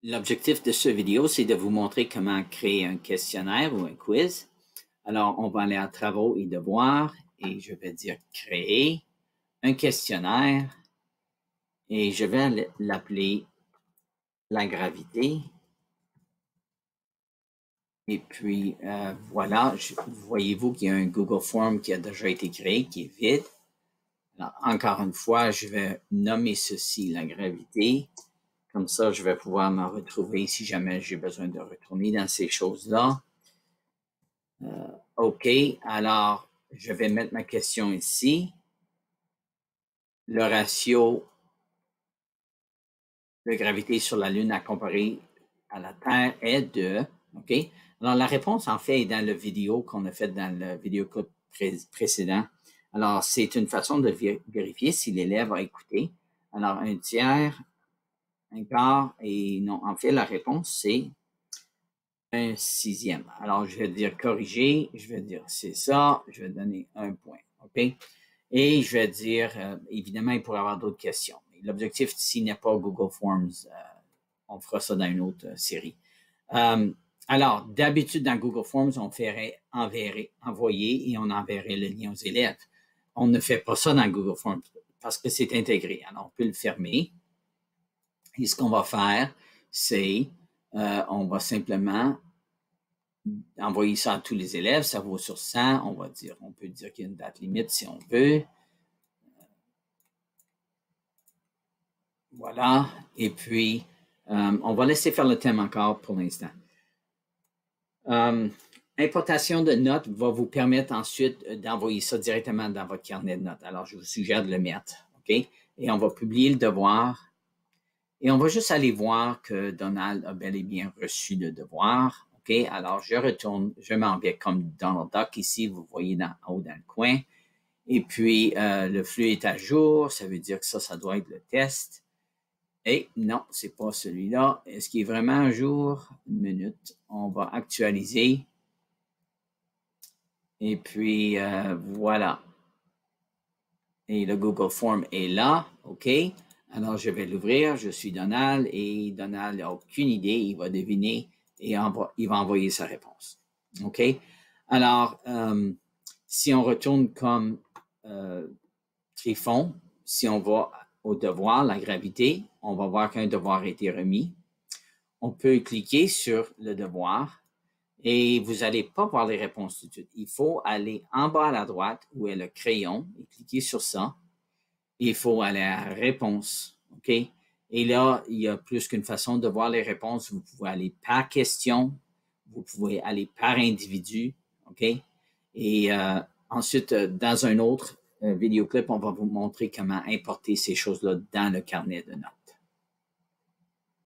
L'objectif de cette vidéo, c'est de vous montrer comment créer un questionnaire ou un quiz. Alors, on va aller à Travaux et Devoirs et je vais dire Créer un questionnaire et je vais l'appeler la gravité. Et puis, voilà, voyez-vous qu'il y a un Google Form qui a déjà été créé, qui est vide. Alors, encore une fois, je vais nommer ceci la gravité. Comme ça, je vais pouvoir m'en retrouver si jamais j'ai besoin de retourner dans ces choses-là. OK, alors, je vais mettre ma question ici. Le ratio de gravité sur la Lune à comparer à la Terre est de, OK? Alors, la réponse, en fait, est dans la vidéo qu'on a faite dans le vidéo précédent. Alors, c'est une façon de vérifier si l'élève a écouté. Alors, un tiers, un quart, et non, en fait, la réponse, c'est un sixième. Alors, je vais dire corriger, je vais dire c'est ça, je vais donner un point, OK? Et je vais dire, évidemment, il pourrait y avoir d'autres questions. L'objectif ici n'est pas Google Forms. On fera ça dans une autre série. Alors, d'habitude, dans Google Forms, on ferait envoyer et on enverrait le lien aux élèves. On ne fait pas ça dans Google Forms parce que c'est intégré. Alors, on peut le fermer. Et ce qu'on va faire, c'est on va simplement envoyer ça à tous les élèves. Ça vaut sur 100. On peut dire qu'il y a une date limite si on veut. Voilà. Et puis, on va laisser faire le thème encore pour l'instant. Importation de notes va vous permettre ensuite d'envoyer ça directement dans votre carnet de notes. Alors, je vous suggère de le mettre. OK? Et on va publier le devoir. Et on va juste aller voir que Donald a bel et bien reçu le devoir. OK? Alors, je retourne, je m'en vais comme dans le doc ici, vous voyez en haut dans le coin. Et puis, le flux est à jour. Ça veut dire que ça doit être le test. Et non, c'est pas celui-là. Est-ce qu'il est vraiment à jour? Une minute. On va actualiser. Et puis, voilà. Et le Google Form est là. OK. Alors, je vais l'ouvrir. Je suis Donald et Donald n'a aucune idée. Il va deviner et il va envoyer sa réponse. OK. Alors, si on retourne comme Trifon, si on va au devoir, la gravité, on va voir qu'un devoir a été remis. On peut cliquer sur le devoir et vous n'allez pas voir les réponses tout de suite. Il faut aller en bas à la droite où est le crayon et cliquer sur ça. Il faut aller à réponse. OK? Et là, il y a plus qu'une façon de voir les réponses. Vous pouvez aller par question. Vous pouvez aller par individu. OK? Et ensuite, dans un autre vidéoclip, on va vous montrer comment importer ces choses-là dans le carnet de notes.